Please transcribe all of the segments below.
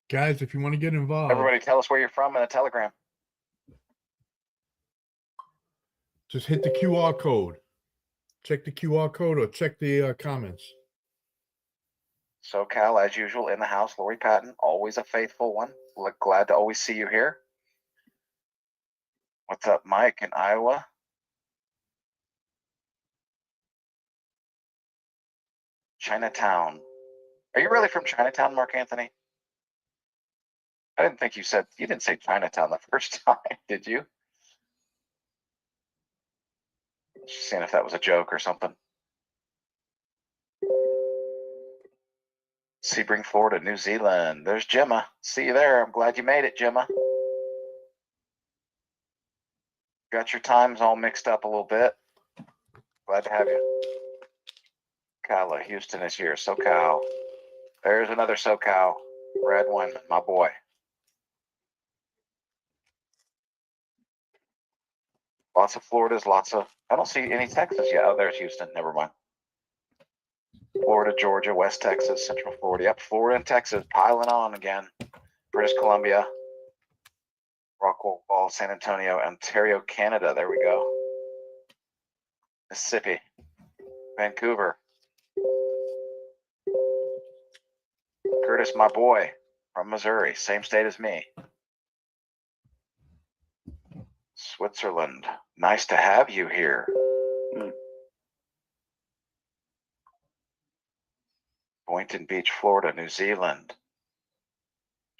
Guys, if you want to get involved, Everybody tell us where you're from in the Telegram. just hit the QR code. Check the QR code or check the comments. SoCal, as usual, in the house. Lori Patton, always a faithful one. Glad to always see you here. What's up, Mike in Iowa? Chinatown. Are you really from Chinatown, Mark Anthony? I didn't think you didn't say Chinatown the first time, did you? Just seeing if that was a joke or something. Sebring, Florida, New Zealand. There's Gemma. See you there. I'm glad you made it, Gemma. Got your times all mixed up a little bit. Glad to have you. Kala, Houston is here. SoCal. There's another SoCal. Brad Wyman, my boy. Lots of Floridas, I don't see any Texas yet. Oh, there's Houston. Never mind. Florida, Georgia, West Texas, Central Florida. Yep, Florida and Texas piling on again. British Columbia, Rockwall, San Antonio, Ontario, Canada. There we go. Mississippi, Vancouver. Curtis, my boy, from Missouri, same state as me. Switzerland, nice to have you here. Boynton Beach, Florida, New Zealand.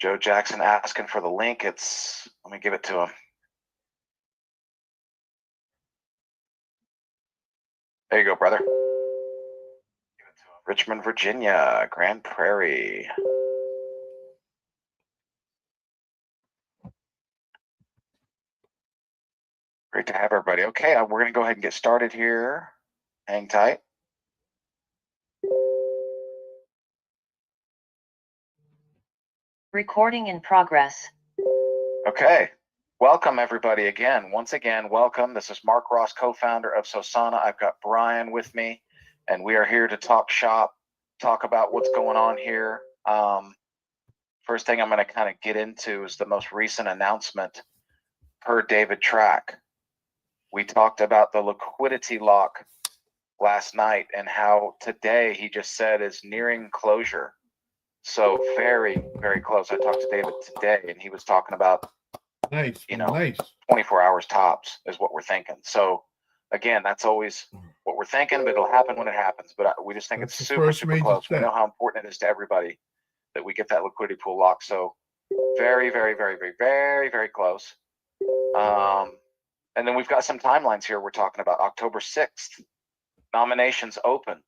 Joe Jackson asking for the link. Let me give it to him. There you go, brother. Give it to him. Richmond, Virginia, Grand Prairie. Great to have everybody. Okay, we're going to go ahead and get started here. Hang tight. Recording in progress. Okay. Welcome, everybody, again. Once again, welcome. This is Mark Ross, co-founder of Sosana. I've got Brian with me, and we are here to talk shop, talk about what's going on here. First thing I'm going to kind of get into is the most recent announcement per David Track. We talked about the liquidity lock last night and how today he just said is nearing closure. So very, very close. I talked to David today and he was talking about, nice. 24 hours tops is what we're thinking. So again, that's always what we're thinking, but it'll happen when it happens. But we just think it's super, super close. We know how important it is to everybody that we get that liquidity pool locked. So very, very, very, very, very, very close. And then we've got some timelines here. We're talking about October 6th, nominations open.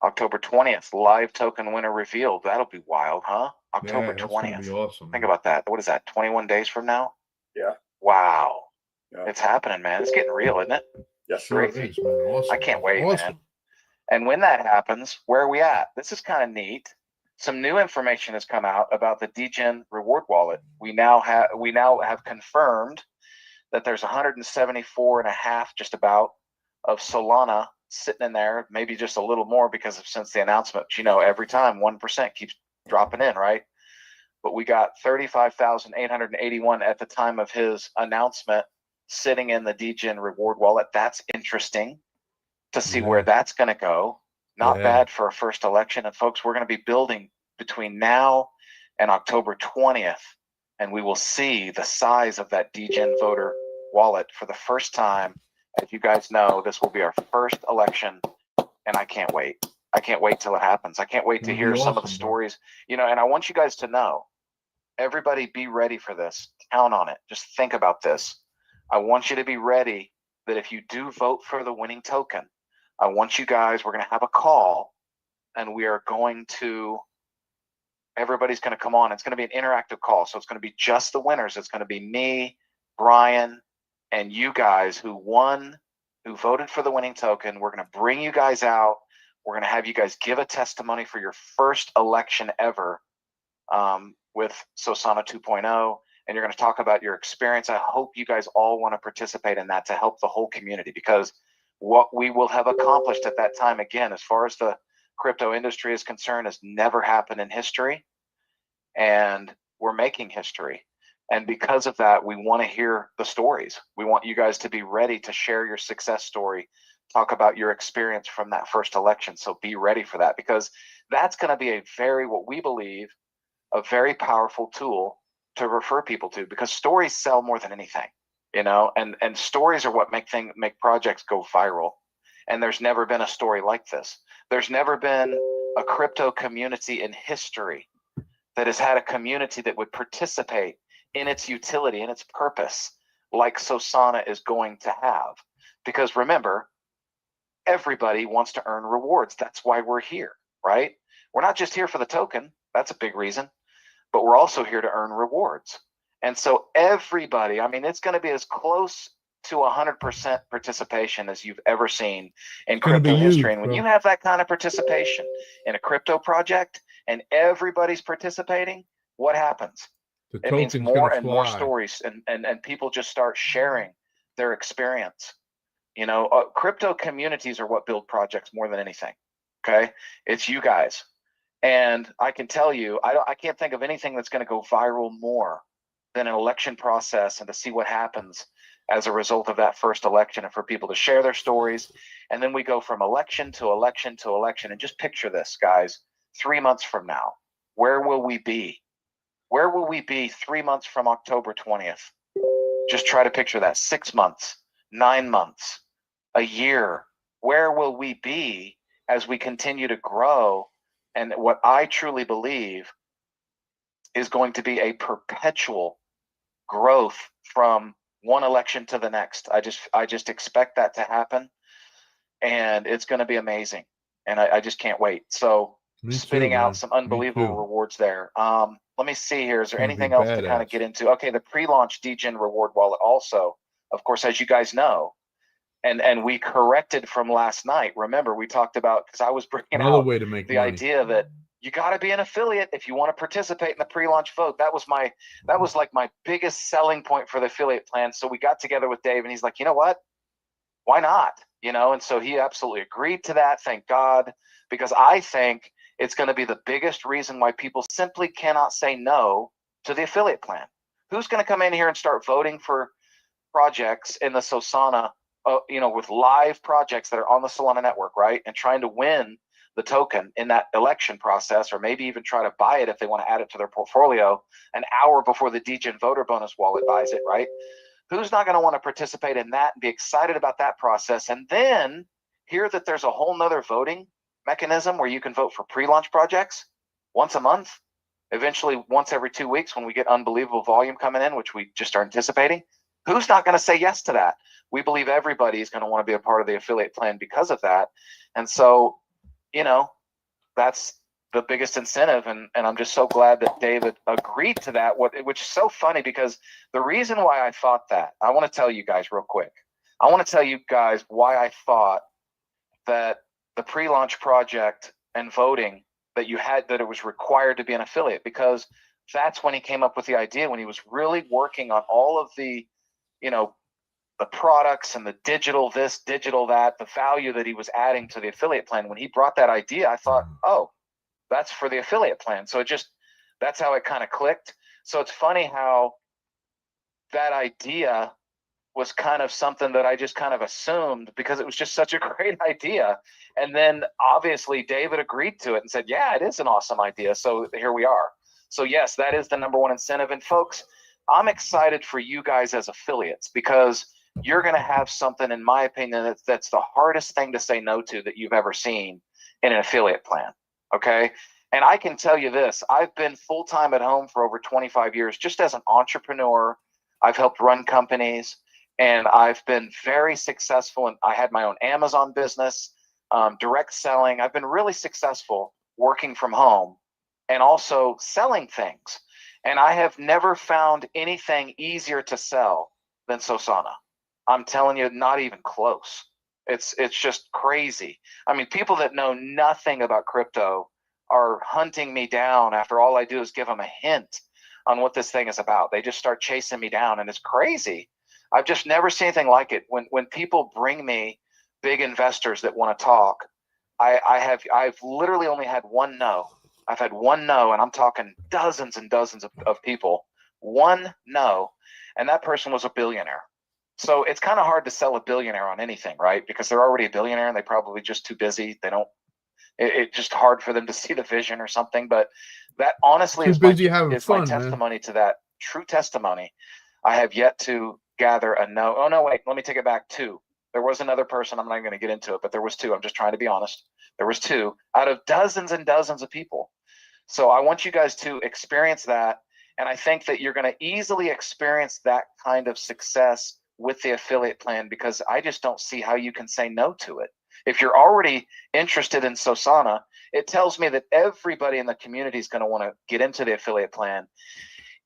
October 20th, live token winner revealed. That'll be wild, huh? October 20th. Be awesome. Think about that. What is that? 21 days from now? Yeah. Wow. Yeah. It's happening, man. It's getting real, isn't it? Yes, Sure sir. it is, man. Awesome. I can't wait, awesome. man. And when that happens, where are we at? This is kind of neat. Some new information has come out about the DGen reward wallet. We now have confirmed that there's 174.5 just about of Solana sitting in there, maybe just a little more because of since the announcement. Every time 1% keeps dropping in, right? But we got 35,881 at the time of his announcement sitting in the DGen reward wallet. That's interesting to see where that's going to go. Not bad for a first election. And folks, we're going to be building between now and October 20th, and we will see the size of that DGen voter wallet for the first time. As you guys know, this will be our first election, and I can't wait. I can't wait till it happens. I can't wait to hear some of the stories. And I want you guys to know, everybody be ready for this. Count on it. Just think about this. I want you to be ready that if you do vote for the winning token, I want you guys, we're going to have a call, and everybody's going to come on. It's going to be an interactive call. So it's going to be just the winners. It's going to be me, Brian, and you guys who voted for the winning token. We're going to bring you guys out. We're going to have you guys give a testimony for your first election ever with Sosana 2.0. And you're going to talk about your experience. I hope you guys all want to participate in that to help the whole community, because what we will have accomplished at that time, again, as far as the crypto industry is concerned has never happened in history, and we're making history. And because of that, we want to hear the stories. We want you guys to be ready to share your success story, talk about your experience from that first election. So be ready for that, because that's going to be a very, what we believe, a very powerful tool to refer people to, because stories sell more than anything, you know, and stories are what make projects go viral. And there's never been a story like this. There's never been a crypto community in history that has had a community that would participate in its utility, in its purpose, like Sosana is going to have. Because remember, everybody wants to earn rewards. That's why we're here, right? We're not just here for the token. That's a big reason. But we're also here to earn rewards. And so everybody, I mean, it's going to be as close to 100% participation as you've ever seen in crypto history. And when you have that kind of participation in a crypto project and everybody's participating, what happens? It means more and more stories, and people just start sharing their experience. You know, crypto communities are what build projects more than anything. Okay, it's you guys, and I can tell you, I can't think of anything that's going to go viral more than an election process, and to see what happens as a result of that first election, and for people to share their stories. And then we go from election to election to election. And just picture this, guys, 3 months from now, where will we be? Where will we be 3 months from October 20th? Just try to picture that. 6 months, 9 months, a year. Where will we be as we continue to grow? And what I truly believe is going to be a perpetual growth from one election to the next. I just expect that to happen, and it's going to be amazing. And I just can't wait. So spitting out some unbelievable rewards there. Let me see here. Is there anything else to kind of get into? Okay, the pre-launch DGen reward wallet also, of course, as you guys know, and we corrected from last night. Remember, we talked about, because I was bringing out the idea that you got to be an affiliate if you want to participate in the pre-launch vote. That was like my biggest selling point for the affiliate plan. So we got together with Dave, and he's like, you know what? Why not? You know, and so he absolutely agreed to that. Thank God, because I think it's going to be the biggest reason why people simply cannot say no to the affiliate plan. Who's going to come in here and start voting for projects in the Sosana, you know, with live projects that are on the Solana network, right? And trying to win the token in that election process, or maybe even try to buy it if they want to add it to their portfolio an hour before the DGen voter bonus wallet buys it, right? Who's not going to want to participate in that and be excited about that process? And then hear that there's a whole nother voting mechanism where you can vote for pre-launch projects once a month, eventually once every 2 weeks when we get unbelievable volume coming in, which we just are anticipating. Who's not going to say yes to that? We believe everybody is going to want to be a part of the affiliate plan because of that. And so, you know, that's the biggest incentive, and I'm just so glad that David agreed to that, which is so funny, because the reason why I thought that, I want to tell you guys real quick. I want to tell you guys why I thought that the pre-launch project and voting that it was required to be an affiliate, because that's when he came up with the idea, when he was really working on all of the, you know, the products and the digital this, digital that, the value that he was adding to the affiliate plan. When he brought that idea, I thought, oh, that's for the affiliate plan. So that's how it kind of clicked. So it's funny how that idea was kind of something that I just kind of assumed, because it was just such a great idea. And then obviously David agreed to it and said, yeah, it is an awesome idea. So here we are. So yes, that is the number one incentive. And folks, I'm excited for you guys as affiliates, because you're going to have something, in my opinion, that's the hardest thing to say no to that you've ever seen in an affiliate plan. Okay. And I can tell you this, I've been full-time at home for over 25 years, just as an entrepreneur. I've helped run companies, and I've been very successful. And I had my own Amazon business, direct selling. I've been really successful working from home and also selling things. And I have never found anything easier to sell than Sosana. I'm telling you, not even close. It's just crazy. I mean, people that know nothing about crypto are hunting me down after all I do is give them a hint on what this thing is about. They just start chasing me down, and it's crazy. I've just never seen anything like it. When people bring me big investors that want to talk, I've literally only had one no. I've had one no, and I'm talking dozens and dozens of people. One no, and that person was a billionaire. So it's kind of hard to sell a billionaire on anything, right? Because they're already a billionaire and they probably just too busy. They don't. It's just hard for them to see the vision or something. But that honestly Too is busy having my fun, man. testimony to that true testimony. I have yet to gather a no. Oh no, wait. Let me take it back. Two. There was another person. I'm not going to get into it, but there was two. I'm just trying to be honest. There was two out of dozens and dozens of people. So I want you guys to experience that. And I think that you're going to easily experience that kind of success with the affiliate plan, because I just don't see how you can say no to it. If you're already interested in Sosana, it tells me that everybody in the community is going to want to get into the affiliate plan,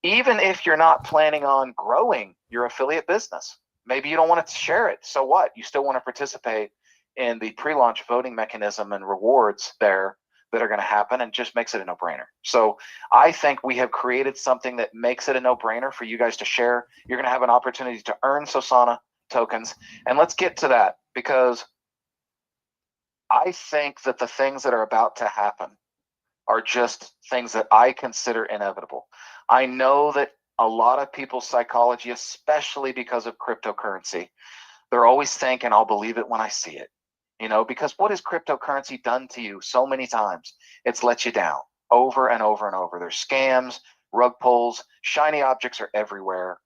even if you're not planning on growing your affiliate business. Maybe you don't want to share it. So what? You still want to participate in the pre-launch voting mechanism and rewards there that are going to happen, and just makes it a no-brainer. So I think we have created something that makes it a no-brainer for you guys to share. You're going to have an opportunity to earn Sosana tokens. And let's get to that, because I think that the things that are about to happen are just things that I consider inevitable. I know that a lot of people's psychology, especially because of cryptocurrency, they're always thinking, I'll believe it when I see it. You know, because what has cryptocurrency done to you so many times? It's let you down over and over and over. There's scams, rug pulls, shiny objects are everywhere.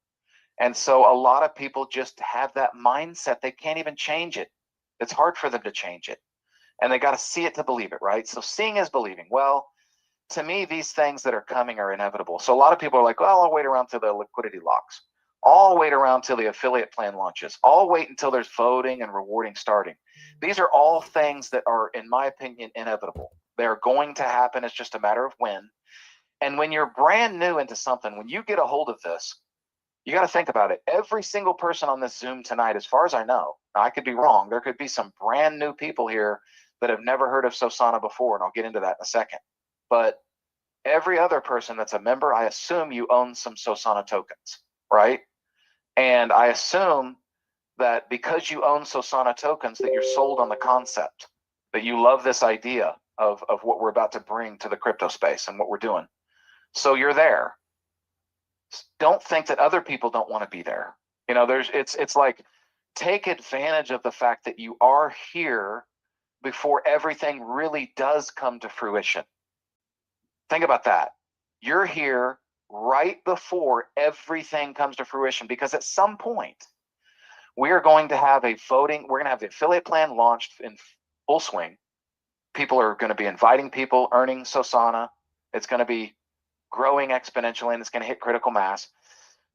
And so a lot of people just have that mindset. They can't even change it. It's hard for them to change it. And they got to see it to believe it, right? So seeing is believing. Well, to me, these things that are coming are inevitable. So a lot of people are like, well, I'll wait around till the liquidity locks. I'll wait around till the affiliate plan launches. I'll wait until there's voting and rewarding starting. These are all things that are, in my opinion, inevitable. They're going to happen. It's just a matter of when. And when you're brand new into something, when you get a hold of this, you got to think about it. Every single person on this Zoom tonight, as far as I know, now I could be wrong, there could be some brand new people here that have never heard of Sosana before, and I'll get into that in a second. But every other person that's a member, I assume you own some Sosana tokens, right? And I assume that because you own Sosana tokens, that you're sold on the concept, that you love this idea of what we're about to bring to the crypto space and what we're doing. So you're there. Don't think that other people don't want to be there. You know, it's like, take advantage of the fact that you are here before everything really does come to fruition. Think about that. You're here right before everything comes to fruition, because at some point we are going to have a voting, we're going to have the affiliate plan launched in full swing. People are going to be inviting people, earning Sosana. It's going to be growing exponentially, and it's going to hit critical mass.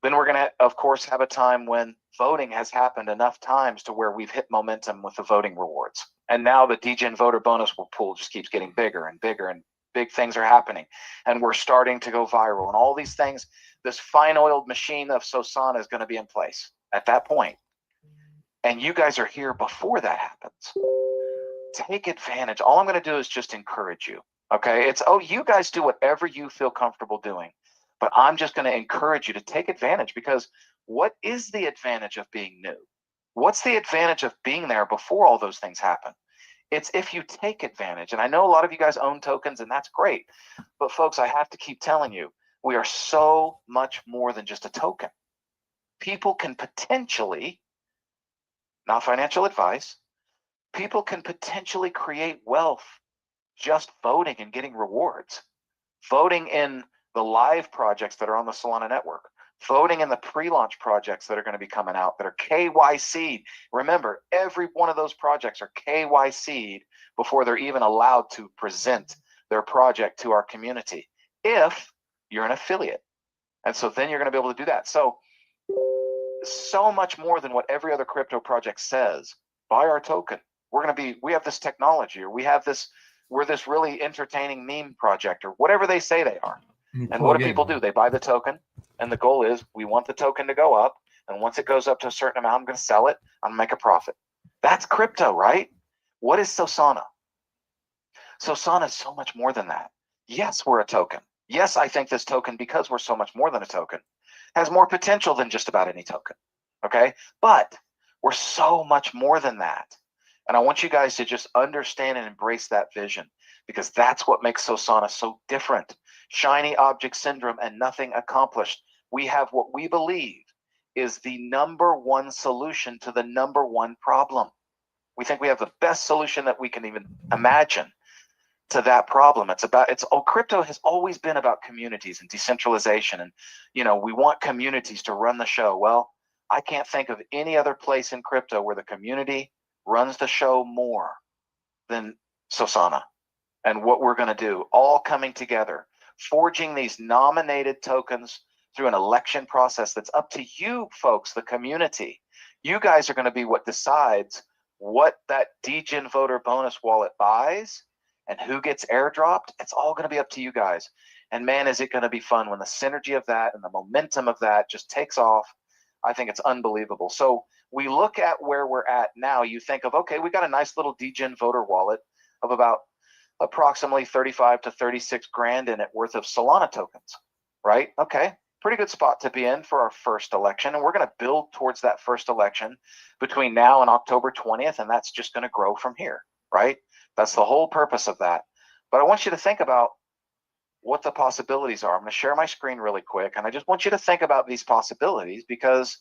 Then we're going to, of course, have a time when voting has happened enough times to where we've hit momentum with the voting rewards. And now the DGen voter bonus pool just keeps getting bigger and bigger, and big things are happening. And we're starting to go viral. And all these things, this fine-oiled machine of Sosana is going to be in place at that point. And you guys are here before that happens. Take advantage. All I'm going to do is just encourage you. Okay? It's, oh, you guys do whatever you feel comfortable doing. But I'm just going to encourage you to take advantage, because what is the advantage of being new? What's the advantage of being there before all those things happen? It's if you take advantage. And I know a lot of you guys own tokens, and that's great. But folks, I have to keep telling you, we are so much more than just a token. People can potentially, not financial advice, people can potentially create wealth just voting and getting rewards. Voting in the live projects that are on the Solana network, voting in the pre-launch projects that are going to be coming out that are KYC'd. Remember, every one of those projects are KYC'd before they're even allowed to present their project to our community, if you're an affiliate. And so then you're going to be able to do that. So much more than what every other crypto project says. Buy our token. We have this technology, or we're this really entertaining meme project, or whatever they say they are. And what do people do? They buy the token, and the goal is, we want the token to go up, and once it goes up to a certain amount, I'm going to sell it, I'm going to make a profit. That's crypto, right? What is Sosana? Sosana is so much more than that. Yes, we're a token. Yes, I think this token, because we're so much more than a token, has more potential than just about any token. Okay? But we're so much more than that. And I want you guys to just understand and embrace that vision, because that's what makes Sosana so different. Shiny object syndrome and nothing accomplished. We have what we believe is the #1 solution to the #1 problem. We think we have the best solution that we can even imagine to that problem. Crypto has always been about communities and decentralization, and we want communities to run the show. Well, I can't think of any other place in crypto where the community runs the show more than Sosana. And what we're going to do, all coming together, forging these nominated tokens through an election process that's up to you folks, the community. You guys are going to be what decides what that DGen voter bonus wallet buys and who gets airdropped. It's all going to be up to you guys. And man, is it going to be fun when the synergy of that and the momentum of that just takes off. I think it's unbelievable. So we look at where we're at now. You think of, okay, we got a nice little DGen voter wallet of about approximately 35 to 36 grand in it worth of Solana tokens, right? Okay, pretty good spot to be in for our first election. And we're going to build towards that first election between now and October 20th. And that's just going to grow from here, right? That's the whole purpose of that. But I want you to think about what the possibilities are. I'm going to share my screen really quick. And I just want you to think about these possibilities because,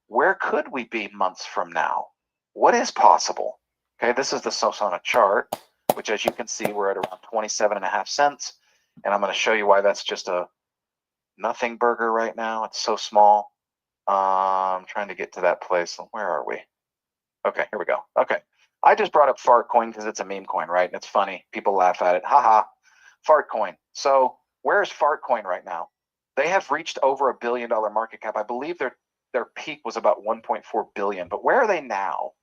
where could we be months from now? What is possible? Okay, this is the Sosana chart, which as you can see, we're at around 27.5 cents. And I'm going to show you why that's just a nothing burger right now. It's so small. I'm trying to get to that place. Where are we? Okay, here we go. Okay. I just brought up fart coin because it's a meme coin, right? And it's funny. People laugh at it. Haha. Fart coin. So where's fart coin right now? They have reached over $1 billion market cap. I believe their peak was about 1.4 billion. But where are they now?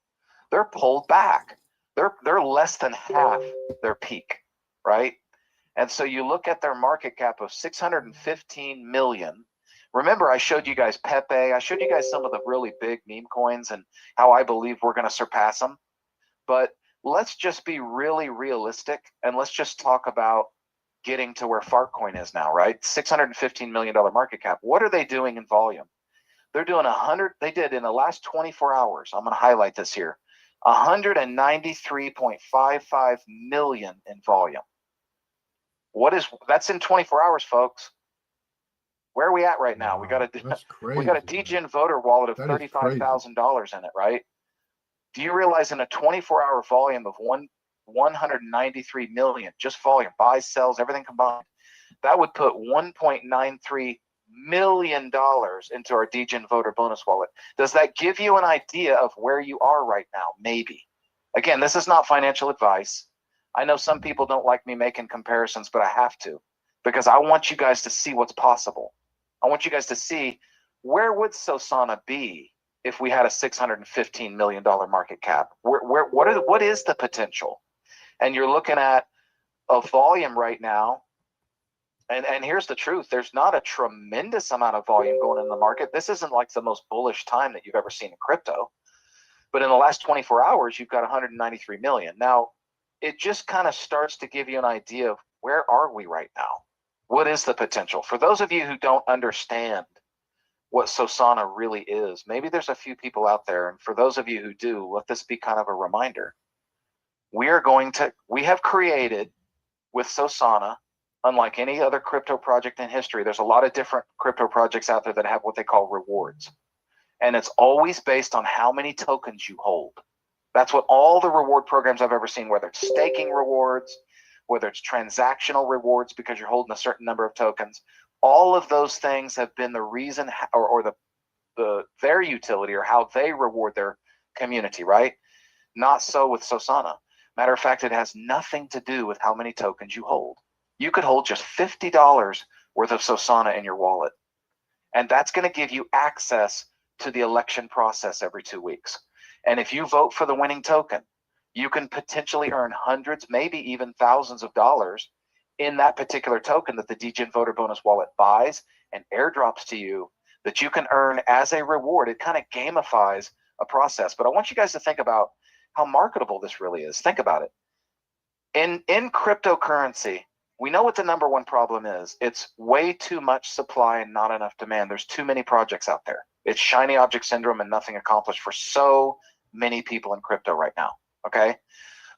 They're pulled back. They're less than half their peak, right? And so you look at their market cap of 615 million. Remember, I showed you guys Pepe. I showed you guys some of the really big meme coins and how I believe we're going to surpass them. But let's just be really realistic and let's just talk about getting to where Fartcoin is now, right? $615 million market cap. What are they doing in volume? They're doing 100. They did in the last 24 hours. I'm going to highlight this here. 193.55 million in volume. That's in 24 hours, folks. Where are we at right now? Wow, we got a DGen voter wallet of $35,000 in it, right? Do you realize in a 24-hour volume of 193 million, just volume, buys, sells, everything combined, that would put $1.93 million into our DGen voter bonus wallet. Does that give you an idea of where you are right now? Maybe. Again, this is not financial advice. I know some people don't like me making comparisons, but I have to because I want you guys to see what's possible. I want you guys to see where would Sosana be if we had a $615 million market cap? What is the potential? And you're looking at a volume right now. And here's the truth. There's not a tremendous amount of volume going in the market. This isn't like the most bullish time that you've ever seen in crypto. But in the last 24 hours, you've got 193 million. Now, it just kind of starts to give you an idea of where are we right now? What is the potential? For those of you who don't understand what Sosana really is, maybe there's a few people out there. And for those of you who do, let this be kind of a reminder. We have created with Sosana, unlike any other crypto project in history, there's a lot of different crypto projects out there that have what they call rewards. And it's always based on how many tokens you hold. That's what all the reward programs I've ever seen, whether it's staking rewards, whether it's transactional rewards because you're holding a certain number of tokens, all of those things have been the reason or their utility or how they reward their community, right? Not so with Sosana. Matter of fact, it has nothing to do with how many tokens you hold. You could hold just $50 worth of Sosana in your wallet. And that's going to give you access to the election process every 2 weeks. And if you vote for the winning token, you can potentially earn hundreds, maybe even thousands of dollars in that particular token that the DGen voter bonus wallet buys and airdrops to you that you can earn as a reward. It kind of gamifies a process. But I want you guys to think about how marketable this really is. Think about it. In cryptocurrency, we know what the #1 problem is. It's way too much supply and not enough demand. There's too many projects out there. It's shiny object syndrome and nothing accomplished for so many people in crypto right now. Okay.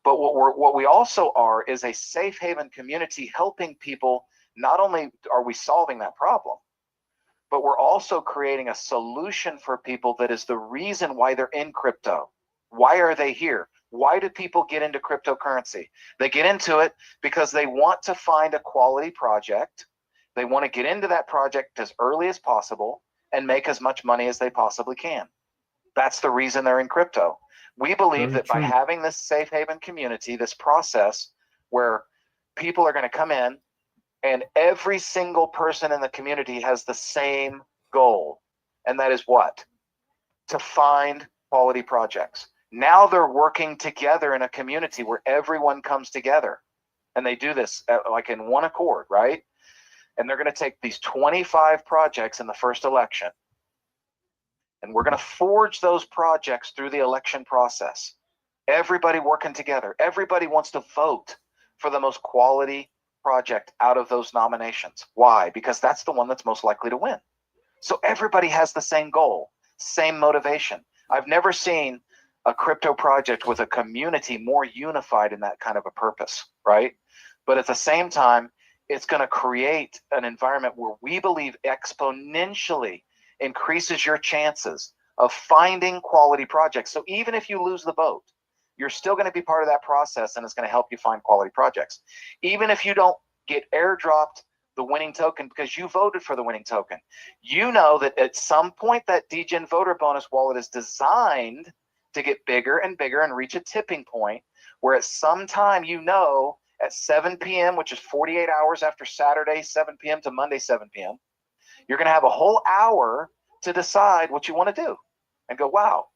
But what we also are is a safe haven community helping people. Not only are we solving that problem, but we're also creating a solution for people that is the reason why they're in crypto. Why are they here? Why do people get into cryptocurrency? They get into it because they want to find a quality project. They want to get into that project as early as possible and make as much money as they possibly can. That's the reason they're in crypto. We believe Very that by true. having this safe haven community, this process where people are going to come in and every single person in the community has the same goal. And that is what? To find quality projects. Now they're working together in a community where everyone comes together. And they do this like in one accord, right? And they're going to take these 25 projects in the first election. And we're going to forge those projects through the election process. Everybody working together. Everybody wants to vote for the most quality project out of those nominations. Why? Because that's the one that's most likely to win. So everybody has the same goal, same motivation. I've never seen a crypto project with a community more unified in that kind of a purpose, right? But at the same time, it's going to create an environment where we believe exponentially increases your chances of finding quality projects. So even if you lose the vote, you're still going to be part of that process, and it's going to help you find quality projects. Even if you don't get airdropped the winning token because you voted for the winning token, you know that at some point that DGen voter bonus wallet is designed to get bigger and bigger and reach a tipping point where at some time, you know, at 7 p.m., which is 48 hours after Saturday 7 p.m. to Monday 7 p.m., you're going to have a whole hour to decide what you want to do and go, wow,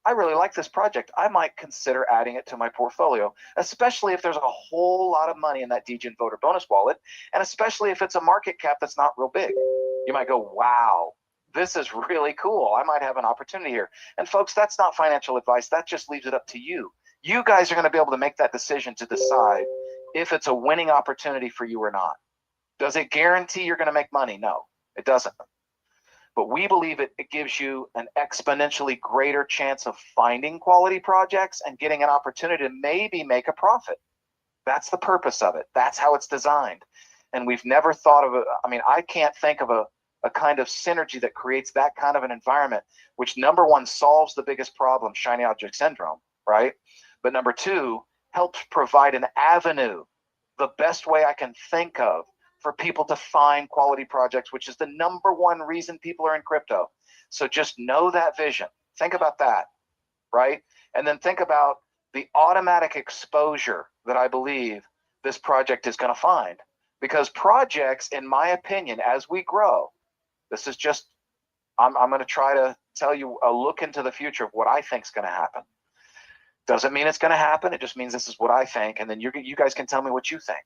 I really like this project. I might consider adding it to my portfolio, especially if there's a whole lot of money in that DGen voter bonus wallet, and especially if it's a market cap that's not real big. You might go, wow, this is really cool. I might have an opportunity here. And folks, that's not financial advice. That just leaves it up to you. You guys are going to be able to make that decision to decide if it's a winning opportunity for you or not. Does it guarantee you're going to make money? No, it doesn't. But we believe it gives you an exponentially greater chance of finding quality projects and getting an opportunity to maybe make a profit. That's the purpose of it. That's how it's designed. And we've never thought of it. I mean, I can't think of a kind of synergy that creates that kind of an environment, which number one, solves the biggest problem, shiny object syndrome, right? But number two, helps provide an avenue, the best way I can think of, for people to find quality projects, which is the number one reason people are in crypto. So just know that vision. Think about that, right? And then think about the automatic exposure that I believe this project is going to find. Because projects, in my opinion, as we grow, this is just, I'm going to try to tell you a look into the future of what I think is going to happen. Doesn't mean it's going to happen. It just means this is what I think. And then you guys can tell me what you think.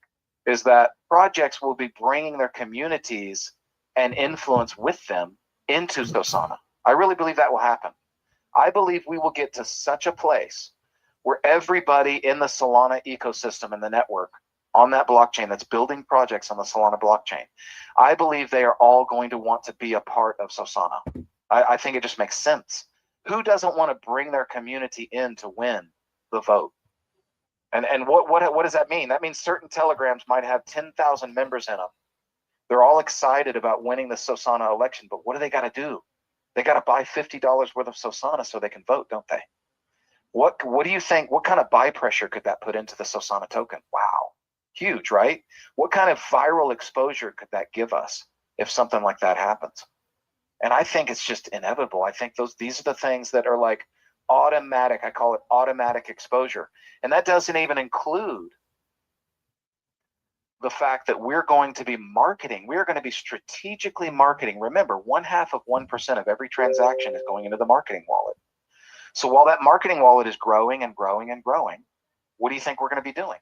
Is that projects will be bringing their communities and influence with them into Sosana. I really believe that will happen. I believe we will get to such a place where everybody in the Solana ecosystem and the network on that blockchain that's building projects on the Solana blockchain, I believe they are all going to want to be a part of Sosana. I think it just makes sense. Who doesn't want to bring their community in to win the vote? And what does that mean? That means certain telegrams might have 10,000 members in them. They're all excited about winning the Sosana election, but what do they got to do? They got to buy $50 worth of Sosana so they can vote, don't they? What do you think? What kind of buy pressure could that put into the Sosana token? Wow, huge, right? What kind of viral exposure could that give us if something like that happens? And I think it's just inevitable. I think these are the things that are like automatic. I call it automatic exposure. And that doesn't even include the fact that we're going to be marketing. We're going to be strategically marketing. Remember, 0.5% of every transaction is going into the marketing wallet. So while that marketing wallet is growing and growing and growing, what do you think we're going to be doing?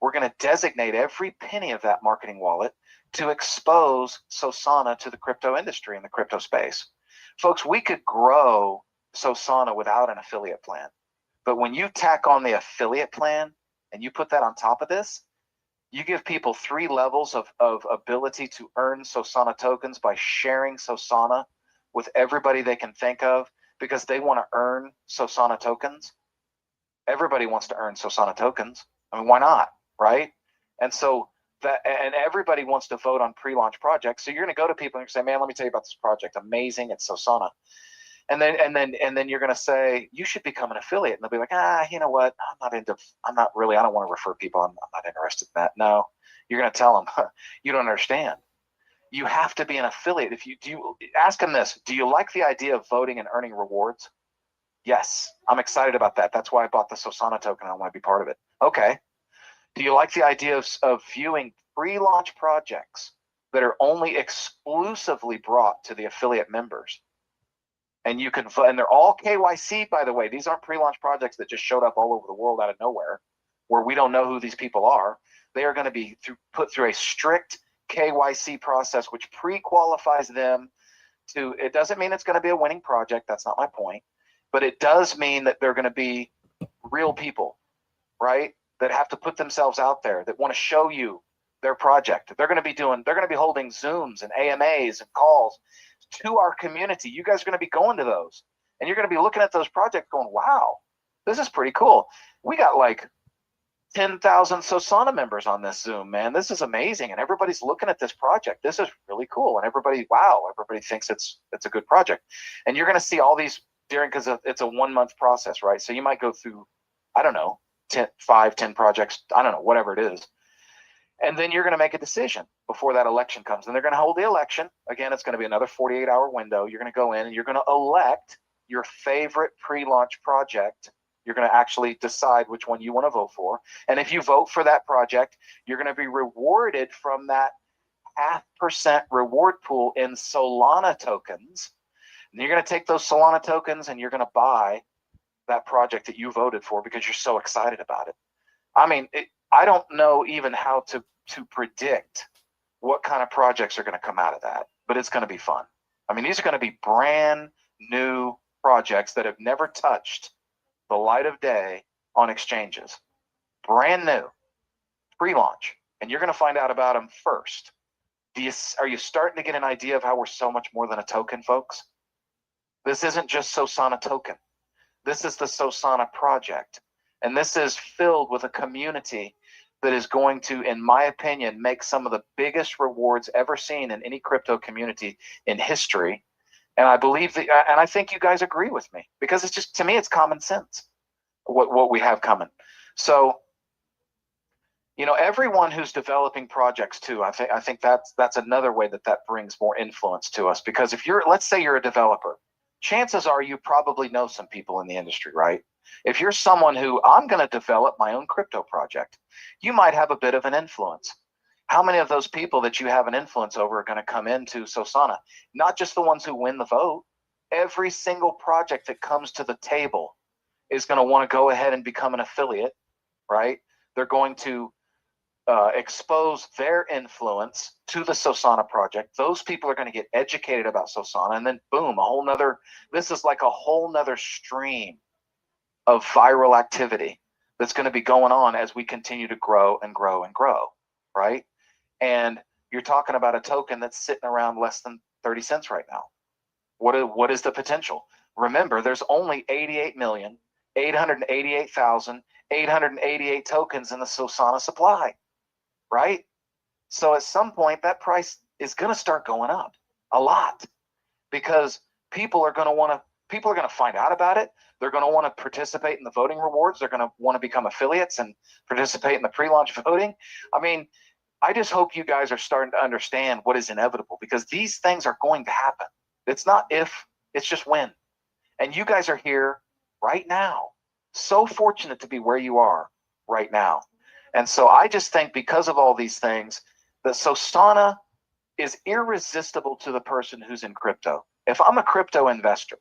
We're going to designate every penny of that marketing wallet to expose Sosana to the crypto industry and the crypto space. Folks, we could grow Sosana without an affiliate plan. But when you tack on the affiliate plan and you put that on top of this, you give people 3 levels of ability to earn Sosana tokens by sharing Sosana with everybody they can think of. because they want to earn Sosana tokens. Everybody wants to earn Sosana tokens. I mean, why not, right? And so and everybody wants to vote on pre-launch projects. So you're going to go to people and say, man, let me tell you about this project. Amazing. It's Sosana. And then you're going to say, you should become an affiliate. And they'll be like, you know what? I don't want to refer people. I'm not interested in that. No, you're going to tell them, you don't understand. You have to be an affiliate. Ask them this, do you like the idea of voting and earning rewards? Yes, I'm excited about that. That's why I bought the Sosana token. I want to be part of it. Okay. Do you like the idea of viewing pre-launch projects that are only exclusively brought to the affiliate members? And you can vote, and they're all KYC, by the way. These aren't pre-launch projects that just showed up all over the world out of nowhere, where we don't know who these people are. They are going to be put through a strict KYC process, which pre-qualifies them to. It doesn't mean it's going to be a winning project. That's not my point. But it does mean that they're going to be real people, right? That have to put themselves out there, that want to show you their project. They're going to be holding Zooms and AMAs and calls to our community. You guys are going to be going to those, and you're going to be looking at those projects going, wow, this is pretty cool. We got like 10,000 Sosana members on this Zoom, man. This is amazing. And everybody's looking at this project. This is really cool. And everybody thinks it's a good project. And you're going to see all these because it's a 1 month process, right? So you might go through, I don't know, 10 projects, I don't know, whatever it is. And then you're going to make a decision before that election comes. And they're going to hold the election. Again, it's going to be another 48-hour window. You're going to go in and you're going to elect your favorite pre-launch project. You're going to actually decide which one you want to vote for. And if you vote for that project, you're going to be rewarded from that 0.5% reward pool in Solana tokens. And you're going to take those Solana tokens and you're going to buy that project that you voted for because you're so excited about it. I mean, I don't know even how to predict what kind of projects are going to come out of that, but it's going to be fun. I mean, these are going to be brand new projects that have never touched the light of day on exchanges. Brand new, pre-launch, and you're going to find out about them first. Are you starting to get an idea of how we're so much more than a token, folks? This isn't just Sosana token. This is the Sosana project. And this is filled with a community that is going to, in my opinion, make some of the biggest rewards ever seen in any crypto community in history. And I believe and I think you guys agree with me, because it's just, to me, it's common sense what we have coming. So, everyone who's developing projects too, I think that's another way that brings more influence to us. Because if let's say you're a developer, chances are you probably know some people in the industry, right? If you're someone who, I'm going to develop my own crypto project, you might have a bit of an influence. How many of those people that you have an influence over are going to come into Sosana? Not just the ones who win the vote. Every single project that comes to the table is going to want to go ahead and become an affiliate, right? They're going to expose their influence to the Sosana project. Those people are going to get educated about Sosana, and then boom, this is like a whole nother stream of viral activity that's going to be going on as we continue to grow and grow and grow, right? And you're talking about a token that's sitting around less than 30 cents right now. What is the potential? Remember, there's only 88,888,888 tokens in the Sosana supply, right? So at some point, that price is going to start going up a lot, because people are going to find out about it. They're going to want to participate in the voting rewards. They're going to want to become affiliates and participate in the pre-launch voting. I mean, I just hope you guys are starting to understand what is inevitable, because these things are going to happen. It's not if, it's just when. And you guys are here right now. So fortunate to be where you are right now. And so I just think, because of all these things, that Sosana is irresistible to the person who's in crypto. If I'm a crypto investor,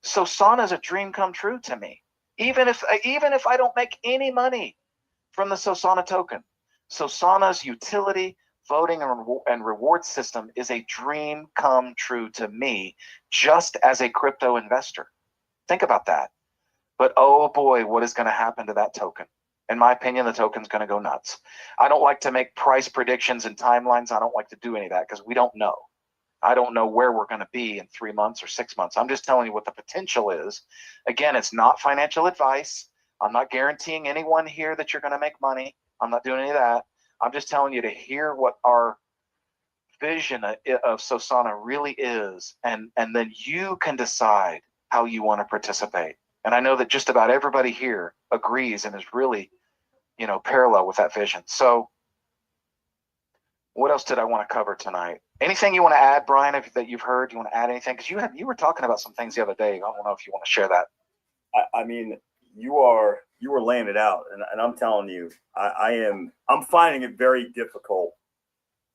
Sosana is a dream come true to me. Even if I don't make any money from the Sosana token, Sosana's utility, voting, and reward system is a dream come true to me, just as a crypto investor. Think about that. But oh boy, what is going to happen to that token? In my opinion, the token's going to go nuts. I don't like to make price predictions and timelines. I don't like to do any of that, because we don't know. I don't know where we're going to be in 3 months or 6 months. I'm just telling you what the potential is. Again, it's not financial advice. I'm not guaranteeing anyone here that you're going to make money. I'm not doing any of that. I'm just telling you to hear what our vision of Sosana really is, and then you can decide how you want to participate. And I know that just about everybody here agrees and is really, parallel with that vision. So what else did I want to cover tonight? Anything you want to add, Brian, that you've heard? You want to add anything? Because you were talking about some things the other day. I don't know if you want to share that. I mean, you were laying it out, and I'm telling you, I'm finding it very difficult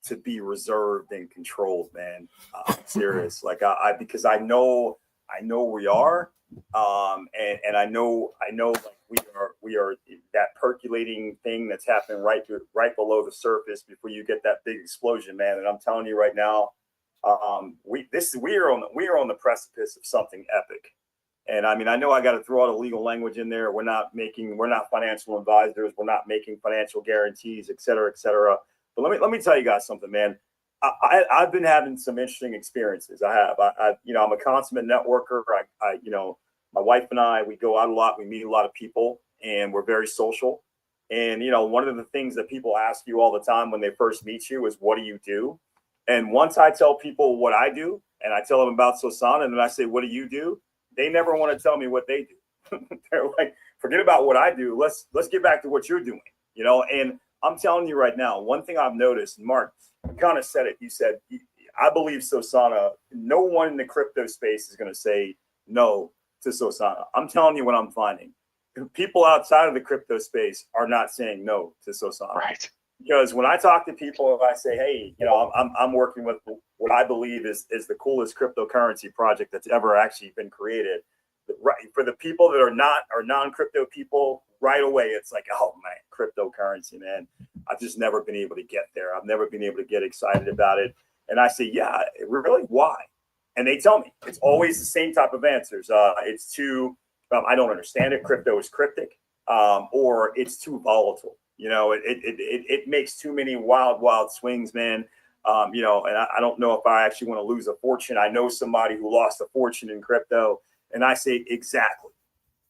to be reserved and controlled, man. I'm serious. Like because I know we are, and I know like we are that percolating thing that's happening right below the surface before you get that big explosion, man. And I'm telling you right now, we are on the precipice of something epic. And I mean, I know I got to throw all the legal language in there. We're not financial advisors. We're not making financial guarantees, et cetera, et cetera. But let me tell you guys something, man. I've been having some interesting experiences. I'm a consummate networker. My wife and I, we go out a lot. We meet a lot of people, and we're very social. And, one of the things that people ask you all the time when they first meet you is, what do you do? And once I tell people what I do, and I tell them about Sosana, and then I say, what do you do? They never want to tell me what they do. They're like, forget about what I do. Let's get back to what you're doing, and I'm telling you right now, one thing I've noticed, Mark, you kind of said it. You said, I believe Sosana, no one in the crypto space is going to say no to Sosana. I'm telling you what I'm finding. People outside of the crypto space are not saying no to Sosana. Right. Because when I talk to people, I say, hey, I'm working with what I believe is the coolest cryptocurrency project that's ever actually been created. Right, for the people that are non-crypto people, right away it's like, oh man, cryptocurrency, man. I've just never been able to get there. I've never been able to get excited about it. And I say, yeah, really? Why? And they tell me it's always the same type of answers. It's too, I don't understand it. Crypto is cryptic, or it's too volatile. It makes too many wild swings, man. And I don't know if I actually want to lose a fortune. I know somebody who lost a fortune in crypto. And I say, exactly.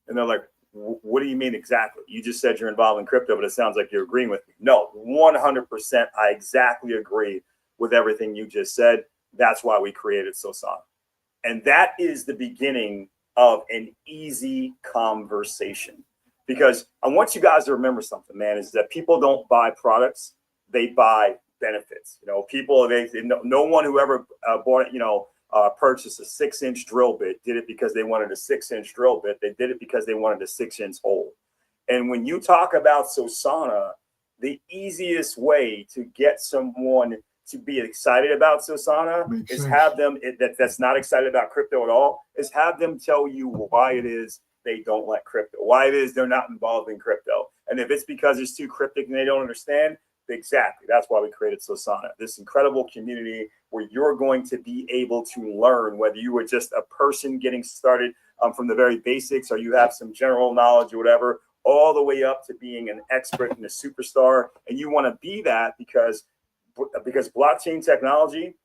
And they're like, what do you mean exactly? You just said you're involved in crypto, but it sounds like you're agreeing with me. No, 100%. I exactly agree with everything you just said. That's why we created Sosana. And that is the beginning of an easy conversation. Because I want you guys to remember something, man, is that people don't buy products. They buy benefits. People, no one who ever bought it, purchased a 6-inch drill bit did it because they wanted a 6-inch drill bit. They did it because they wanted a 6-inch hole. And when you talk about Sosana, the easiest way to get someone to be excited about Sosana is have them that's not excited about crypto at all, is have them tell you why it is they don't like crypto, why it is they're not involved in crypto. And if it's because it's too cryptic and they don't understand, exactly. That's why we created Sosana, this incredible community where you're going to be able to learn, whether you were just a person getting started from the very basics, or you have some general knowledge or whatever, all the way up to being an expert and a superstar. And you want to be that because blockchain technology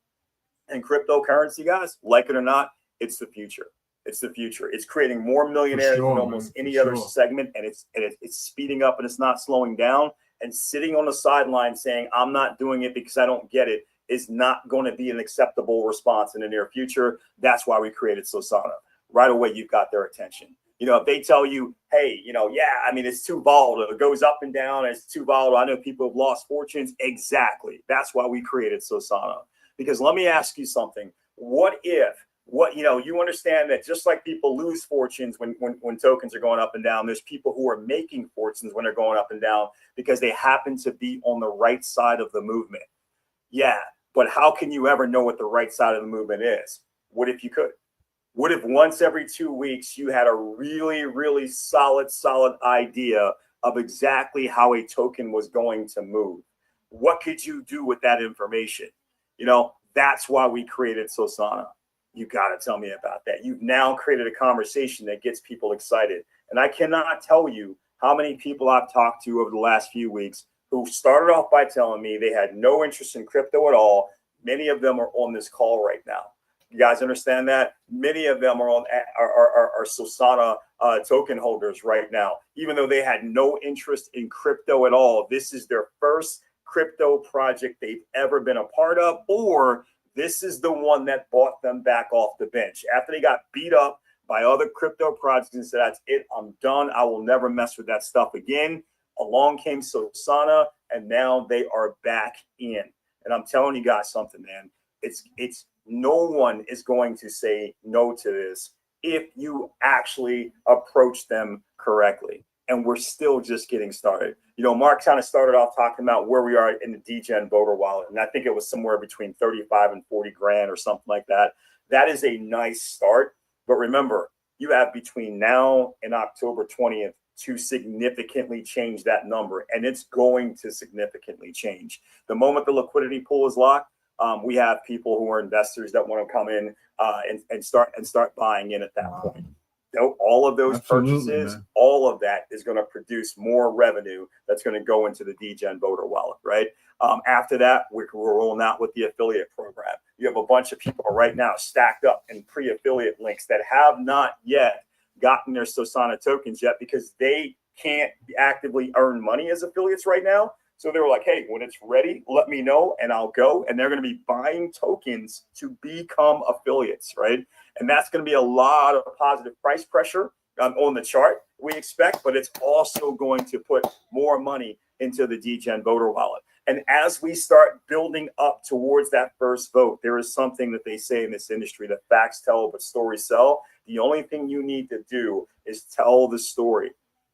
and cryptocurrency, guys, like it or not, it's the future. It's the future. It's creating more millionaires than almost any other segment, and it's speeding up and it's not slowing down. And sitting on the sideline saying, I'm not doing it because I don't get it, is not going to be an acceptable response in the near future. That's why we created Sosana. Right away, you've got their attention. If they tell you, hey, it's too volatile. It goes up and down. And it's too volatile. I know people have lost fortunes. Exactly. That's why we created Sosana. Because let me ask you something. You understand that just like people lose fortunes when tokens are going up and down, there's people who are making fortunes when they're going up and down because they happen to be on the right side of the movement. Yeah, but how can you ever know what the right side of the movement is? What if you could? What if once every 2 weeks you had a really, really solid idea of exactly how a token was going to move? What could you do with that information? That's why we created Sosana. You got to tell me about that. You've now created a conversation that gets people excited. And I cannot tell you how many people I've talked to over the last few weeks who started off by telling me they had no interest in crypto at all. Many of them are on this call right now. You guys understand that? Many of them are Sosana token holders right now, even though they had no interest in crypto at all. This is their first crypto project they've ever been a part of, or this is the one that brought them back off the bench after they got beat up by other crypto projects and said, that's it, I'm done. I will never mess with that stuff again. Along came Sosana, and now they are back in. And I'm telling you guys something, man. It's no one is going to say no to this if you actually approach them correctly. And we're still just getting started. You know, Mark kind of started off talking about where we are in the DGen voter wallet. And I think it was somewhere between 35 and 40 grand or something like that. That is a nice start. But remember, you have between now and October 20th to significantly change that number. And it's going to significantly change. The moment the liquidity pool is locked, we have people who are investors that want to come in and start buying in at that point. All of those purchases, man. All of that is going to produce more revenue that's going to go into the DGen voter wallet, right? After that, we're rolling out with the affiliate program. You have a bunch of people right now stacked up in pre-affiliate links that have not yet gotten their Sosana tokens yet because they can't actively earn money as affiliates right now. So they were like, hey, when it's ready, let me know and I'll go. And they're going to be buying tokens to become affiliates, right? And that's going to be a lot of positive price pressure on the chart, we expect, but it's also going to put more money into the DGen voter wallet. And as we start building up towards that first vote, there is something that they say in this industry that facts tell, but stories sell. The only thing you need to do is tell the story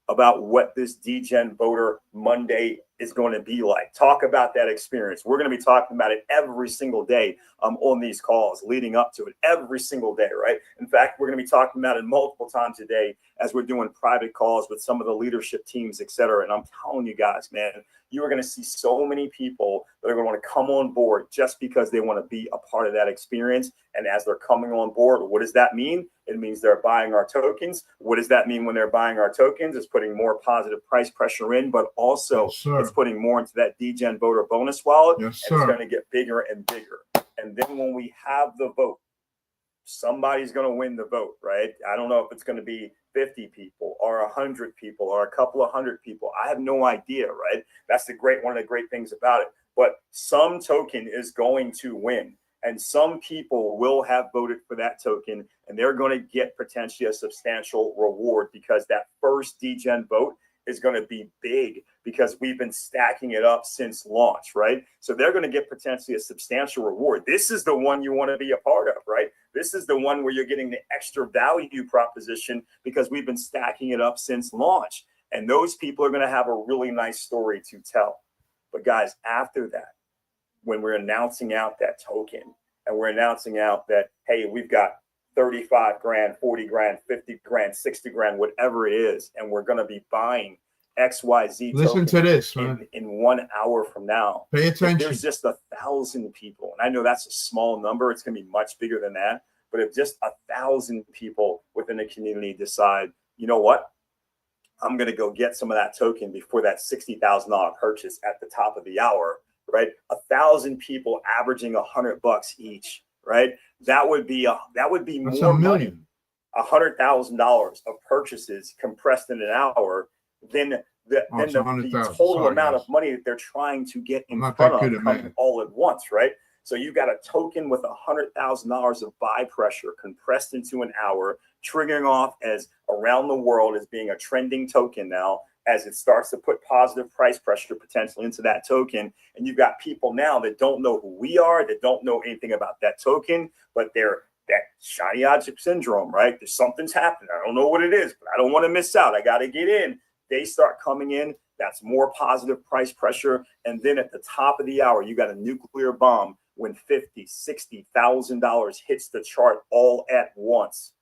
about what this DGen Voter Monday is going to be like. Talk about that experience. We're going to be talking about it every single day on these calls leading up to it every single day, right? In fact, we're going to be talking about it multiple times a day as we're doing private calls with some of the leadership teams, et cetera. And I'm telling you guys, man, you are going to see so many people that are going to want to come on board just because they want to be a part of that experience. And as they're coming on board, what does that mean? It means they're buying our tokens. What does that mean when they're buying our tokens? It's putting more positive price pressure in, but also it's putting more into that DGen voter bonus wallet. And it's going to get bigger and bigger. And then when we have the vote, somebody's going to win the vote, right? I don't know if it's going to be 50 people or 100 people or a couple of hundred people. I have no idea, right? That's one of the great things about it. But some token is going to win. And some people will have voted for that token, and they're going to get potentially a substantial reward because that first DGen vote is going to be big because we've been stacking it up since launch, right? So they're going to get potentially a substantial reward. This is the one you want to be a part of, right? This is the one where you're getting the extra value proposition because we've been stacking it up since launch. And those people are going to have a really nice story to tell. But guys, after that, when we're announcing out that token and we're announcing out that, hey, we've got 35 grand, 40 grand, 50 grand, 60 grand, whatever it is, and we're going to be buying XYZ. Listen to this, man. In 1 hour from now. Pay attention. If there's just 1,000 people, and I know that's a small number, it's going to be much bigger than that. But if just 1,000 people within the community decide, you know what, I'm going to go get some of that token before that $60,000 purchase at the top of the hour, right? 1,000 people averaging $100 each, right? That would be That's more $1 million. $100,000 of purchases compressed in an hour than the total amount of money that they're trying to get in front of coming all at once, right? So you got a token with $100,000 of buy pressure compressed into an hour, triggering off as around the world as being a trending token now, as it starts to put positive price pressure potentially into that token. And you've got people now that don't know who we are, that don't know anything about that token, but they're that shiny object syndrome, right? There's something's happening. I don't know what it is, but I don't want to miss out. I got to get in. They start coming in. That's more positive price pressure. And then at the top of the hour, you got a nuclear bomb when $50,000, $60,000 hits the chart all at once.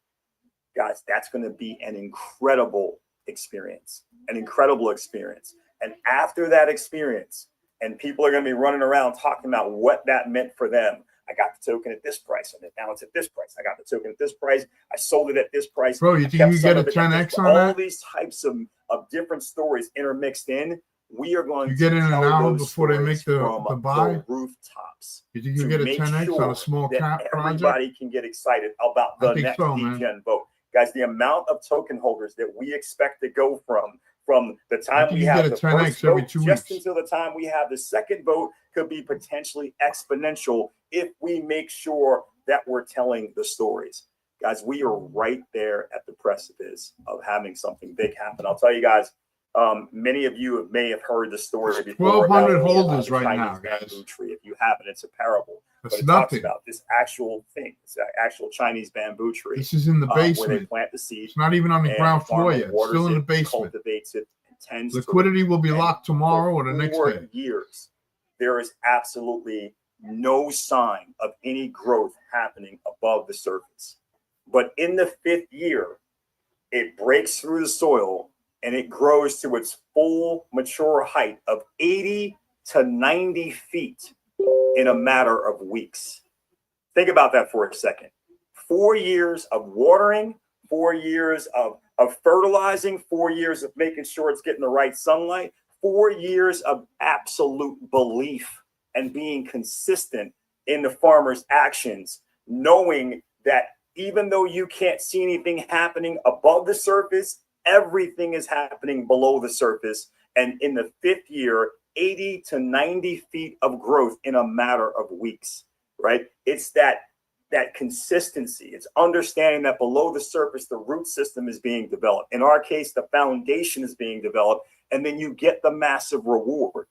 Guys, that's going to be an incredible experience, And after that experience, and people are going to be running around talking about what that meant for them. I got the token at this price, and now it's at this price. I got the token at this price. I sold it at this price. Bro, you think you get a 10x on that? All these types of different stories intermixed in. We are going You get to in an tell hour those before they make stories the from buy. rooftops. You think you to get a make 10x on a small that cap project? everybody can get excited about I the think next so, man. DGen vote. Guys, the amount of token holders that we expect to go from the time we you have get a the 10x first every vote 2 just weeks. until the time we have the second vote could be potentially exponential if we make sure that we're telling the stories. Guys, we are right there at the precipice of having something big happen. I'll tell you guys, many of you may have heard the story before. 1,200 holders right now, guys. Bamboo tree. If you haven't, it's a parable. That's But it nothing. talks about this actual thing, this actual Chinese bamboo tree. This is in the where they basement. plant the seed. It's not even on the and ground the farmer floor yet. It's waters still in the it, basement. cultivates it, and tends Liquidity to it. will be And locked tomorrow or the for next day. years, there is absolutely no sign of any growth happening above the surface. But in the 5th year, it breaks through the soil and it grows to its full mature height of 80 to 90 feet in a matter of weeks. Think about that for a second. 4 years of watering, 4 years of fertilizing, 4 years of making sure it's getting the right sunlight, 4 years of absolute belief and being consistent in the farmer's actions, knowing that even though you can't see anything happening above the surface, everything is happening below the surface. And in the 5th year, 80 to 90 feet of growth in a matter of weeks, right? It's that consistency. It's understanding that below the surface, the root system is being developed. In our case, the foundation is being developed, and then you get the massive reward.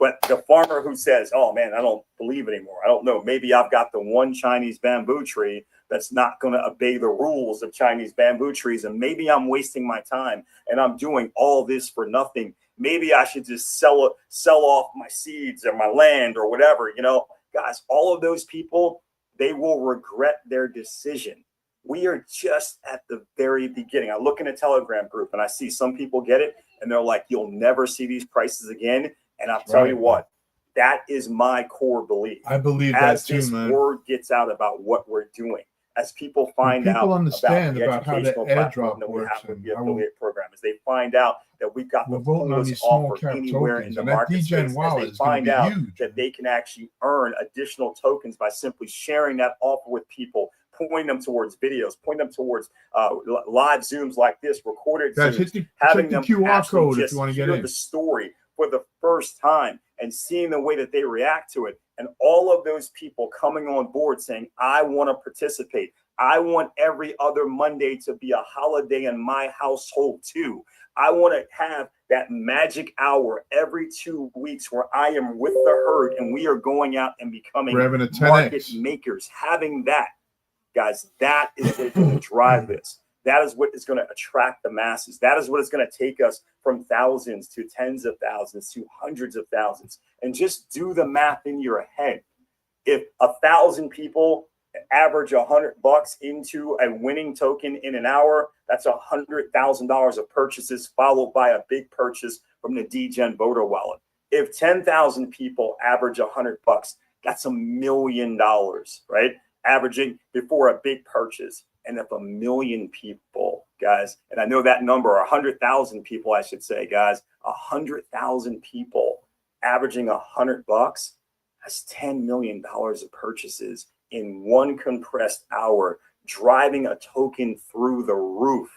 But the farmer who says, oh man, I don't believe anymore. I don't know. Maybe I've got the one Chinese bamboo tree that's not going to obey the rules of Chinese bamboo trees. And maybe I'm wasting my time and I'm doing all this for nothing. Maybe I should just sell off my seeds or my land or whatever. You know, guys, all of those people, they will regret their decision. We are just at the very beginning. I look in a Telegram group and I see some people get it and they're like, you'll never see these prices again. And I'll tell you what, that is my core belief. I believe as that too, this man. word gets out about what we're doing, as people find When people out understand about the how the educational platform airdrop that we works have with and the how affiliate program, as they find out that we've got we're the voting on coolest these small offer cap anywhere in tokens, the and that market DGen space, as wallet they is going find to be out huge. that they can actually earn additional tokens by simply sharing that offer with people, pointing them towards videos, pointing them towards live Zooms like this, recorded Guys, Zooms, having them QR code if just you want to get hear in. the story for the first time and seeing the way that they react to it. And all of those people coming on board saying, I want to participate. I want every other Monday to be a holiday in my household too. I want to have that magic hour every 2 weeks where I am with the herd and we are going out and becoming market makers. Having that, guys, that is what's going to drive this. That is what is going to attract the masses. That is what is going to take us from thousands to tens of thousands to hundreds of thousands. And just do the math in your head. If 1,000 people average $100 into a winning token in an hour, that's $100,000 of purchases followed by a big purchase from the DGen voter wallet. If 10,000 people average $100, that's $1 million, right? Averaging before a big purchase. And if 1 million people, guys, and I know that number, 100,000 people, I should say, guys, 100,000 people averaging $100, that's $10 million of purchases in one compressed hour, driving a token through the roof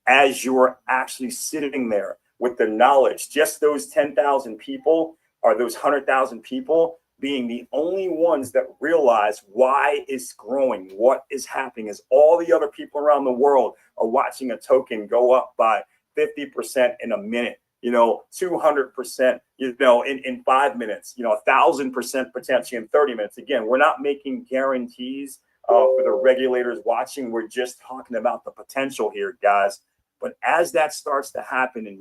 as you're actually sitting there with the knowledge. Just those 10,000 people or those 100,000 people being the only ones that realize why it's growing, what is happening, as all the other people around the world are watching a token go up by 50% in a minute, 200%, in 5 minutes, 1,000% potentially in 30 minutes. Again, we're not making guarantees for the regulators watching. We're just talking about the potential here, guys. But as that starts to happen, and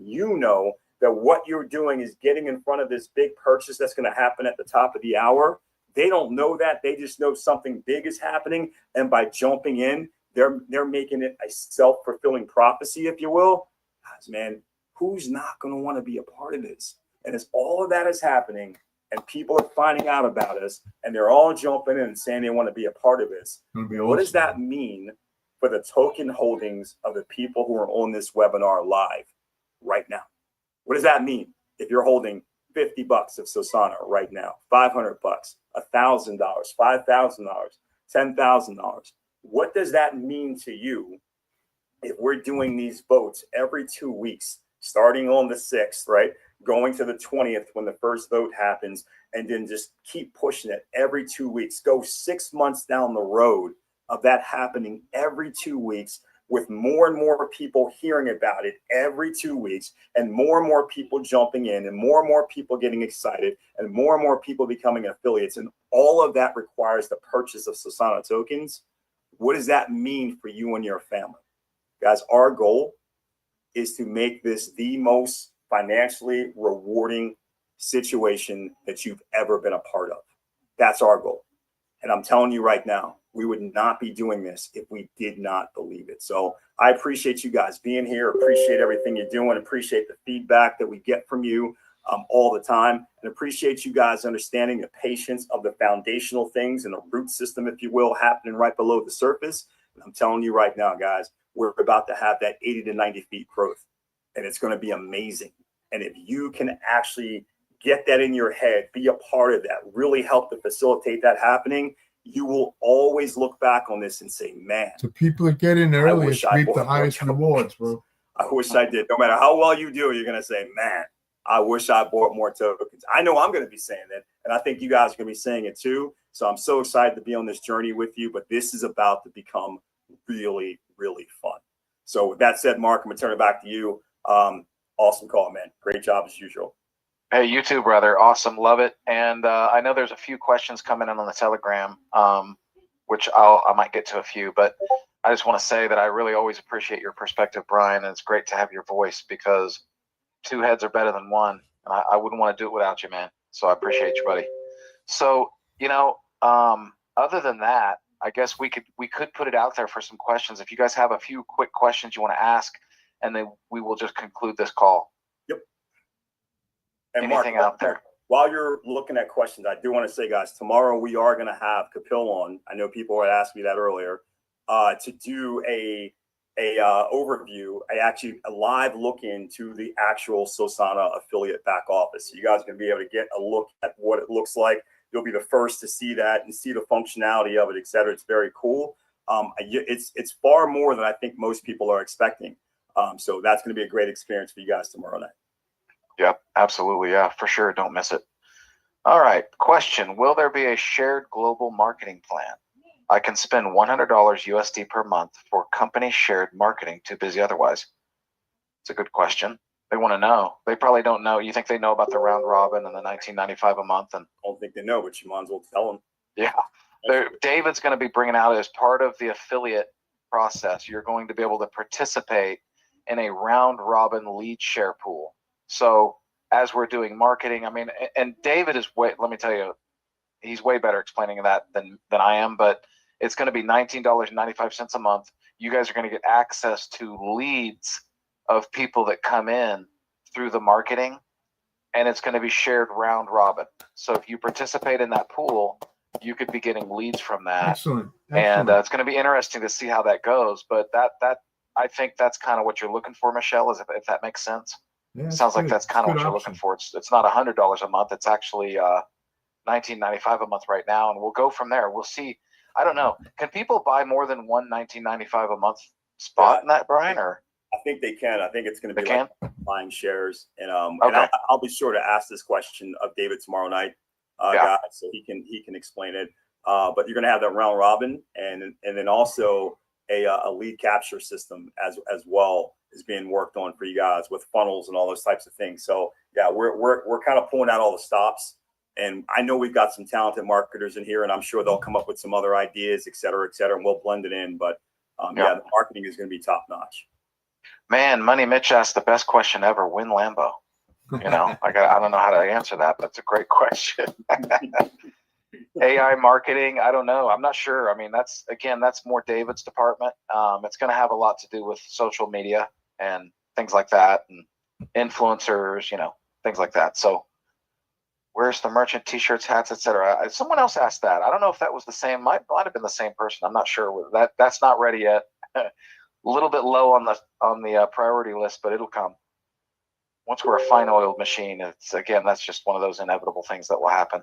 that what you're doing is getting in front of this big purchase that's going to happen at the top of the hour. They don't know that. They just know something big is happening. And by jumping in, they're making it a self-fulfilling prophecy, if you will. Guys, man, who's not going to want to be a part of this? And as all of that is happening and people are finding out about us and they're all jumping in and saying they want to be a part of this, what does that mean for the token holdings of the people who are on this webinar live right now? What does that mean? if you're holding $50 of Sosana right now, $500, $1,000, $5,000, $10,000, what does that mean to you if we're doing these votes every 2 weeks, starting on the 6th, right? Going to the 20th when the first vote happens, and then just keep pushing it every 2 weeks. Go 6 months down the road of that happening every 2 weeks, with more and more people hearing about it every 2 weeks, and more people jumping in, and more people getting excited, and more people becoming affiliates. And all of that requires the purchase of Sosana tokens. What does that mean for you and your family? Guys, our goal is to make this the most financially rewarding situation that you've ever been a part of. That's our goal. And I'm telling you right now, we would not be doing this if we did not believe it. So I appreciate you guys being here. Appreciate everything you're doing. Appreciate the feedback that we get from you all the time. And appreciate you guys understanding the patience of the foundational things and the root system, if you will, happening right below the surface. And I'm telling you right now, guys, we're about to have that 80 to 90 feet growth. And it's going to be amazing. And if you can actually get that in your head, be a part of that, really help to facilitate that happening, you will always look back on this and say, man, The people that get in earliest reap the bought highest more rewards, tokens. bro. I wish I did. No matter how well you do, you're going to say, man, I wish I bought more tokens. I know I'm going to be saying that. And I think you guys are going to be saying it too. So I'm so excited to be on this journey with you. But this is about to become really, really fun. So with that said, Mark, I'm going to turn it back to you. Awesome call, man. Great job as usual. Hey, you too, brother. Awesome. Love it. And I know there's a few questions coming in on the Telegram, which I might get to a few, but I just want to say that I really always appreciate your perspective, Brian. And it's great to have your voice, because two heads are better than one. And I wouldn't want to do it without you, man. So I appreciate you, buddy. So, other than that, I guess we could put it out there for some questions. If you guys have a few quick questions you want to ask, and then we will just conclude this call. Yep. And anything Mark, out there? While you're looking at questions, I do want to say, guys, tomorrow we are going to have Kapil on. I know people had asked me that earlier, to do a overview, a live look into the actual Sosana affiliate back office. So you guys are going to be able to get a look at what it looks like. You'll be the first to see that and see the functionality of it, et cetera. It's very cool. It's far more than I think most people are expecting. So that's going to be a great experience for you guys tomorrow night. Yep, absolutely. Yeah, for sure. Don't miss it. All right. Question. Will there be a shared global marketing plan? I can spend $100 USD per month for company shared marketing. Too busy otherwise. It's a good question. They want to know. They probably don't know. You think they know about the round robin and the $19.95 a month? And I don't think they know, but you might as well tell them. Yeah. David's going to be bringing out, as part of the affiliate process, you're going to be able to participate in a round robin lead share pool. So as we're doing marketing, I mean, and David is let me tell you, he's way better explaining that than I am, but it's going to be $19.95 a month. You guys are going to get access to leads of people that come in through the marketing, and it's going to be shared round robin. So if you participate in that pool, you could be getting leads from that. Excellent. And it's going to be interesting to see how that goes. But that I think that's kind of what you're looking for, Michelle, is if that makes sense. Yeah, Sounds like that's kind of what you're looking for. It's not $100 a month. It's actually $19.95 a month right now, and we'll go from there. We'll see. I don't know. Can people buy more than one $19.95 a month spot in that, Brian? Or I think they can. I think it's going to be like buying shares, and okay. and I'll be sure to ask this question of David tomorrow night, guys, so he can explain it. But you're going to have that round robin, and then also a lead capture system as well is being worked on for you guys with funnels and all those types of things. So yeah, we're kind of pulling out all the stops, and I know we've got some talented marketers in here, and I'm sure they'll come up with some other ideas, et cetera, and we'll blend it in. But yeah, the marketing is going to be top notch. Man, Money Mitch asked the best question ever: win Lambo. I don't know how to answer that, but it's a great question. AI marketing, I don't know. I'm not sure. I mean, that's more David's department. It's going to have a lot to do with social media and things like that, and influencers, things like that. So where's the merchant, t-shirts, hats, etc.? Someone else asked that. I don't know if that was the same. Might have been the same person. I'm not sure. That's not ready yet. A little bit low on the priority list, but it'll come. once we're a fine oiled machine, it's again, that's just one of those inevitable things that will happen.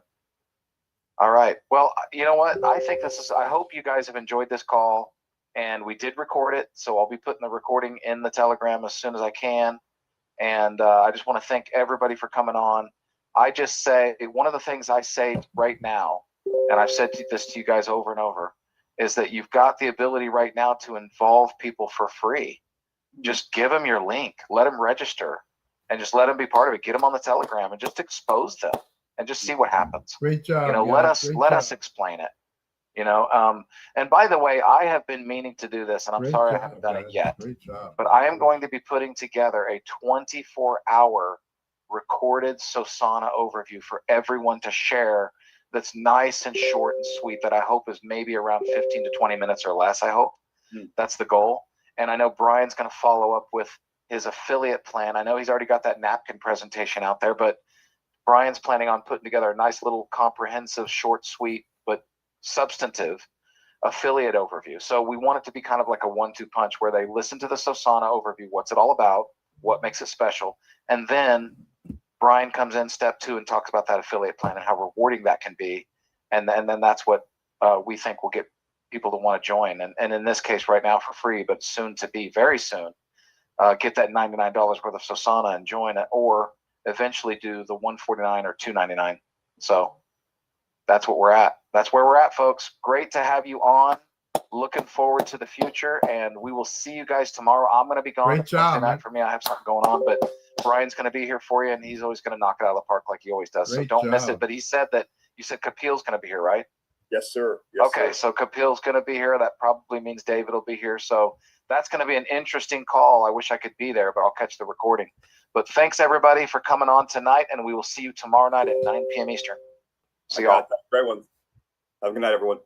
All right. Well, you know what? I think I hope you guys have enjoyed this call, and we did record it. So I'll be putting the recording in the Telegram as soon as I can. And I just want to thank everybody for coming on. I just say, one of the things I say right now, and I've said this to you guys over and over, is that you've got the ability right now to involve people for free. Just give them your link, let them register, and just let them be part of it. Get them on the Telegram and just expose them and just see what happens. Great job. You know, guys. let us explain it. You know, and by the way, I have been meaning to do this, and I'm sorry I haven't done it yet. Great job. But I am going to be putting together a 24-hour recorded Sosana overview for everyone to share. That's nice and short and sweet. That I hope is maybe around 15 to 20 minutes or less. I hope that's the goal. And I know Brian's going to follow up with his affiliate plan. I know he's already got that napkin presentation out there, but Brian's planning on putting together a nice little comprehensive, short, sweet, but substantive affiliate overview. So we want it to be kind of like a 1-2 punch where they listen to the Sosana overview, what's it all about, what makes it special, and then Brian comes in step 2 and talks about that affiliate plan and how rewarding that can be, and then that's what we think will get people to want to join. And in this case, right now for free, but soon to be, very soon, get that $99 worth of Sosana and join it, or eventually do the $149 or $299. So that's what we're at. That's where we're at, folks. Great to have you on. Looking forward to the future, and we will see you guys tomorrow. I'm going to be gone. Great job, Wednesday night man. for me. I have something going on, but Brian's going to be here for you, and he's always going to knock it out of the park like he always does. Great So don't miss job. it. But he said that you said Kapil's going to be here, right? Yes, sir. Yes, Okay, sir. so Kapil's going to be here. That probably means David will be here. So that's going to be an interesting call. I wish I could be there, but I'll catch the recording. But thanks, everybody, for coming on tonight, and we will see you tomorrow night at 9 p.m. Eastern. See y'all. Great one. Have a good night, everyone.